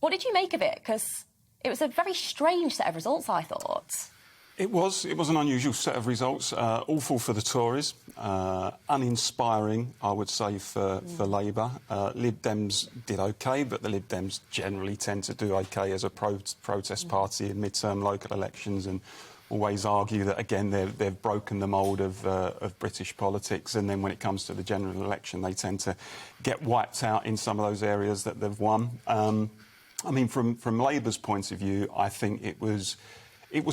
What did you make of it? Because it was a very strange set of results, I thought. It was an unusual set of results. Awful for the Tories, uninspiring, I would say, for Labour. Lib Dems did OK, but the Lib Dems generally tend to do OK as a protest party in mid-term local elections, and always argue that, again, they've broken the mould of British politics, and then when it comes to the general election, they tend to get wiped out in some of those areas that they've won. I mean, from Labour's point of view, I think it was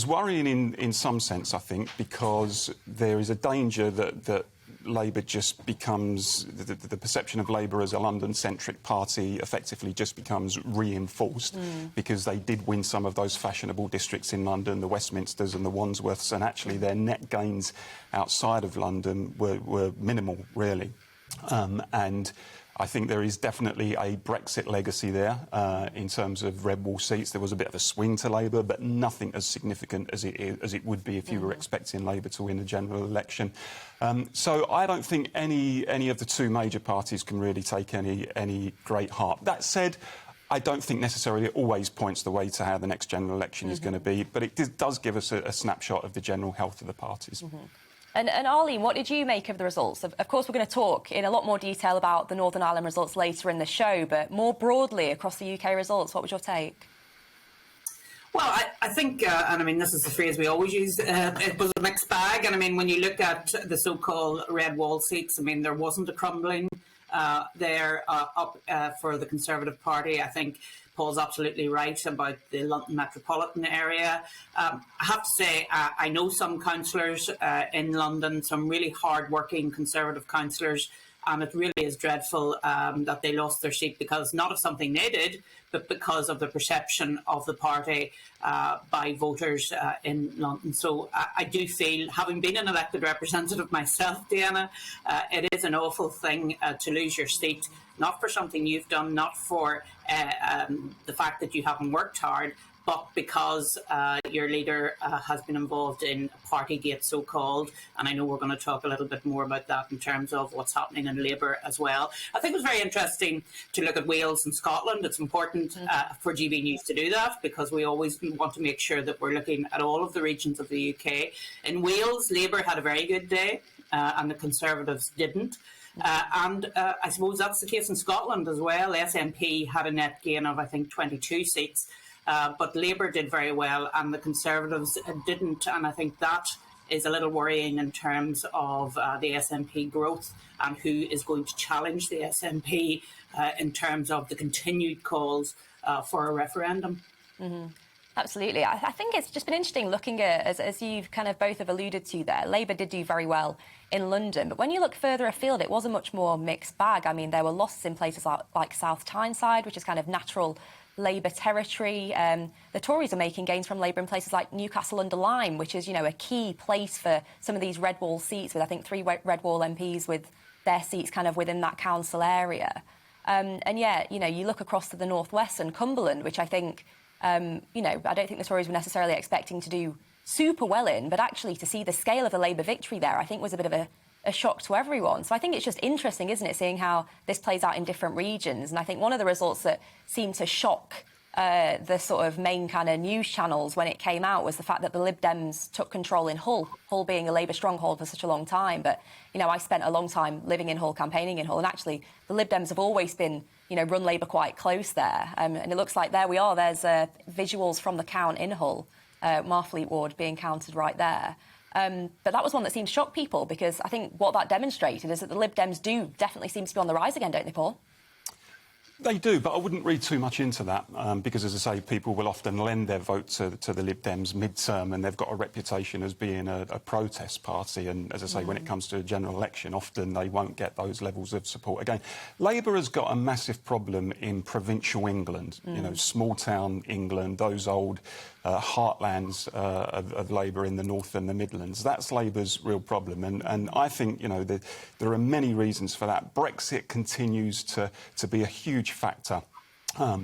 worrying in some sense, I think, because there is a danger that Labour just becomes, the perception of Labour as a London-centric party effectively just becomes reinforced, because they did win some of those fashionable districts in London, the Westminsters and the Wandsworths, and actually their net gains outside of London were minimal, really. And I think there is definitely a Brexit legacy there in terms of red wall seats. There was a bit of a swing to Labour, but nothing as significant as it would be if you were expecting Labour to win a general election. So I don't think any of the two major parties can really take any great heart. That said, I don't think necessarily it always points the way to how the next general election is going to be, but it does give us a snapshot of the general health of the parties. And Arlene, what did you make of the results? Of course, we're going to talk in a lot more detail about the Northern Ireland results later in the show, but more broadly across the UK results, what was your take? Well, I think, and I mean, this is the phrase we always use, it was a mixed bag. And I mean, when you look at the so-called red wall seats, I mean, there wasn't a crumbling there up for the Conservative Party. I think Paul's absolutely right about the London metropolitan area. I have to say, I know some councillors in London, some really hard-working Conservative councillors, and it really is dreadful that they lost their seat because not of something they did, but because of the perception of the party by voters in London. So I do feel, having been an elected representative myself, Deanna, it is an awful thing to lose your seat, not for something you've done, not for the fact that you haven't worked hard, but because your leader has been involved in Partygate, so-called, and I know we're going to talk a little bit more about that in terms of what's happening in Labour as well. I think it was very interesting to look at Wales and Scotland. It's important for GBNews to do that because we always want to make sure that we're looking at all of the regions of the UK. In Wales, Labour had a very good day and the Conservatives didn't. And I suppose that's the case in Scotland as well. SNP had a net gain of, I think, 22 seats. But Labour did very well and the Conservatives didn't, and I think that is a little worrying in terms of the SNP growth and who is going to challenge the SNP in terms of the continued calls for a referendum. Absolutely. I think it's just been interesting looking at, as you've kind of both have alluded to there, Labour did do very well in London, but when you look further afield, it was a much more mixed bag. I mean, there were losses in places like South Tyneside, which is kind of natural Labour territory. The Tories are making gains from Labour in places like Newcastle under Lyme, which is, you know, a key place for some of these red wall seats, with I think 3 red wall MPs with their seats kind of within that council area. And yeah, you know, you look across to the northwest and Cumberland, which I think, you know, I don't think the Tories were necessarily expecting to do super well in, but actually to see the scale of the Labour victory there, I think was a bit of a shock to everyone. So I think it's just interesting, isn't it, seeing how this plays out in different regions. And I think one of the results that seemed to shock the sort of main kind of news channels when it came out was the fact that the Lib Dems took control in Hull, Hull being a Labour stronghold for such a long time. But, you know, I spent a long time living in Hull, campaigning in Hull, and actually the Lib Dems have always been, you know, run Labour quite close there. And it looks like there we are, there's visuals from the count in Hull, Marfleet ward being counted right there. But that was one that seemed to shock people, because I think what that demonstrated is that the Lib Dems do definitely seem to be on the rise again, don't they, Paul? They do, but I wouldn't read too much into that because, as I say, people will often lend their vote to the Lib Dems mid-term, and they've got a reputation as being a protest party. And, as I say, when it comes to a general election, often they won't get those levels of support again. Labour has got a massive problem in provincial England, you know, small-town England, those old heartlands of Labour in the North and the Midlands. That's Labour's real problem. And I think, you know, there are many reasons for that. Brexit continues to be a huge factor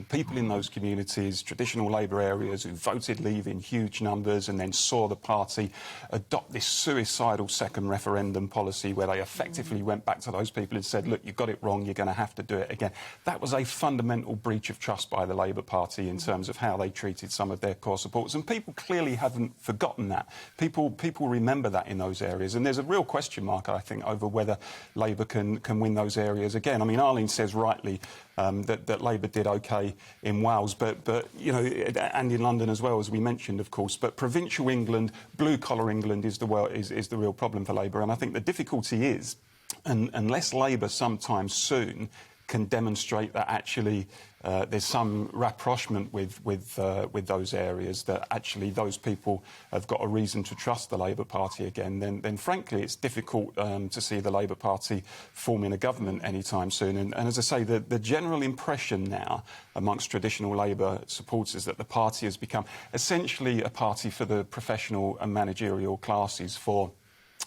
people in those communities, traditional Labour areas, who voted Leave in huge numbers and then saw the party adopt this suicidal second referendum policy where they effectively went back to those people and said, look, you got it wrong, you're going to have to do it again. That was a fundamental breach of trust by the Labour Party in terms of how they treated some of their core supporters. And people clearly haven't forgotten that. People remember that in those areas. And there's a real question mark, I think, over whether Labour can win those areas again. I mean, Arlene says rightly that Labour did OK in Wales, but you know, and in London as well, as we mentioned, of course. But provincial England, blue-collar England is the real problem for Labour. And I think the difficulty is, unless Labour sometime soon can demonstrate that actually there's some rapprochement with those areas, that actually those people have got a reason to trust the Labour Party again, then frankly it's difficult to see the Labour Party forming a government anytime soon. And as I say, the general impression now amongst traditional Labour supporters that the party has become essentially a party for the professional and managerial classes, for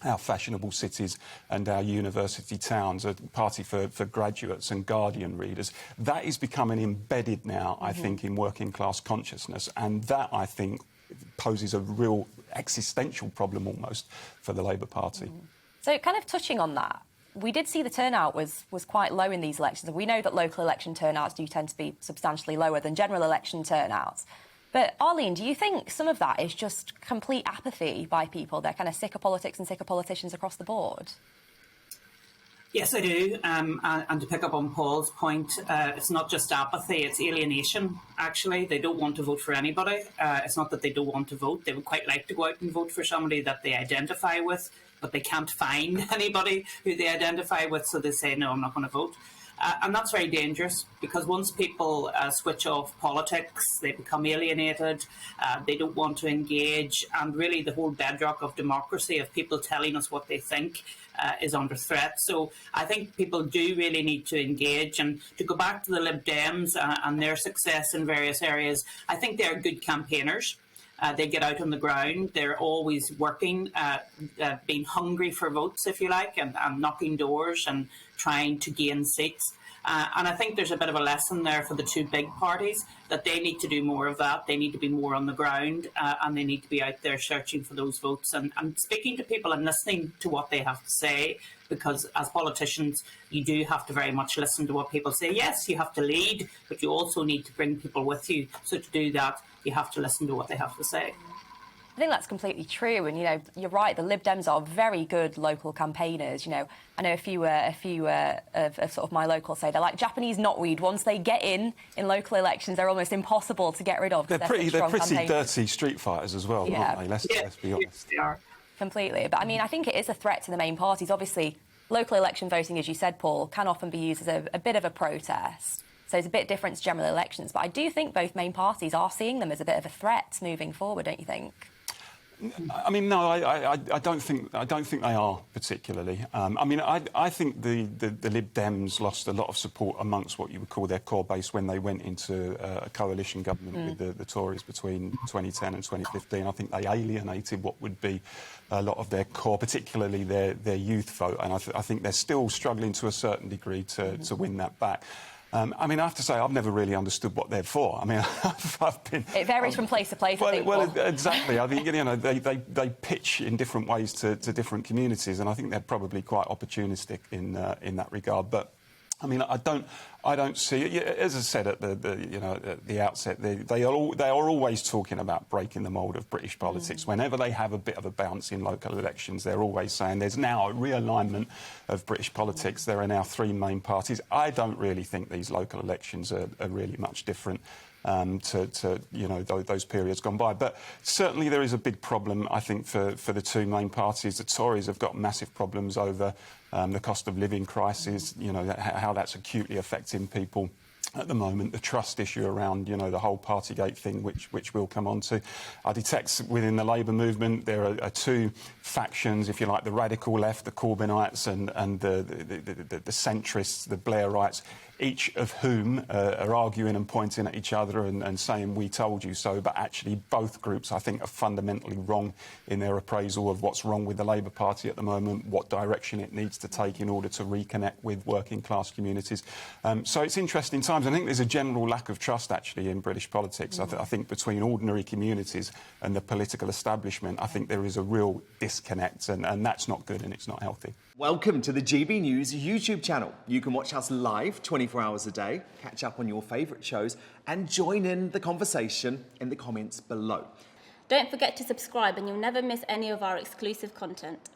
our fashionable cities and our university towns, a party for graduates and Guardian readers. That is becoming embedded now, I think, in working class consciousness, and that, I think, poses a real existential problem almost for the Labour Party. So kind of touching on that, we did see the turnout was quite low in these elections. We know that local election turnouts do tend to be substantially lower than general election turnouts. But, Arlene, do you think some of that is just complete apathy by people? They're kind of sick of politics and sick of politicians across the board? Yes, I do. And to pick up on Paul's point, it's not just apathy, it's alienation, actually. They don't want to vote for anybody. It's not that they don't want to vote. They would quite like to go out and vote for somebody that they identify with, but they can't find anybody who they identify with, so they say, no, I'm not going to vote. And that's very dangerous, because once people switch off politics, they become alienated, they don't want to engage, and really the whole bedrock of democracy, of people telling us what they think, is under threat. So I think people do really need to engage. And to go back to the Lib Dems and their success in various areas, I think they're good campaigners. They get out on the ground. They're always working, being hungry for votes, if you like, and knocking doors and trying to gain seats. And I think there's a bit of a lesson there for the two big parties, that they need to do more of that. They need to be more on the ground, and they need to be out there searching for those votes and speaking to people and listening to what they have to say, because as politicians, you do have to very much listen to what people say. Yes, you have to lead, but you also need to bring people with you. So to do that, you have to listen to what they have to say. I think that's completely true, and, you know, you're right, the Lib Dems are very good local campaigners. You know, I know a few of sort of my locals say they're like Japanese knotweed. Once they get in local elections, they're almost impossible to get rid of. They're pretty dirty street fighters as well, aren't they? Let's be honest. Yes, they are. Completely. But, I mean, I think it is a threat to the main parties. Obviously, local election voting, as you said, Paul, can often be used as a bit of a protest. So it's a bit different to general elections. But I do think both main parties are seeing them as a bit of a threat moving forward, don't you think? I mean, no, I don't think they are particularly. I mean, I think the Lib Dems lost a lot of support amongst what you would call their core base when they went into a coalition government with the Tories between 2010 and 2015. I think they alienated what would be a lot of their core, particularly their youth vote, and I think they're still struggling to a certain degree to win that back. I mean, I have to say, I've never really understood what they're for. I mean, I've been... It varies from place to place, I think. Well, exactly. I think, you know, they pitch in different ways to different communities, and I think they're probably quite opportunistic in that regard. But, I mean, I don't see it. As I said at the outset, they are always talking about breaking the mould of British politics. Whenever they have a bit of a bounce in local elections, they're always saying there's now a realignment of British politics. There are now three main parties. I don't really think these local elections are really much different to you know, those periods gone by. But certainly there is a big problem, I think, for the two main parties. The Tories have got massive problems over the cost of living crisis, you know, how that's acutely affecting people at the moment, the trust issue around, you know, the whole Partygate thing, which we'll come on to. I detect within the Labour movement there are two factions, if you like, the radical left, the Corbynites, and the centrists, the Blairites. each of whom are arguing and pointing at each other and saying, we told you so, but actually both groups, I think, are fundamentally wrong in their appraisal of what's wrong with the Labour Party at the moment, what direction it needs to take in order to reconnect with working-class communities. So it's interesting times. I think there's a general lack of trust, actually, in British politics. I think between ordinary communities and the political establishment, I think there is a real disconnect, and that's not good and it's not healthy. Welcome to the GB News YouTube channel. You can watch us live 24 hours a day, catch up on your favourite shows and join in the conversation in the comments below. Don't forget to subscribe and you'll never miss any of our exclusive content.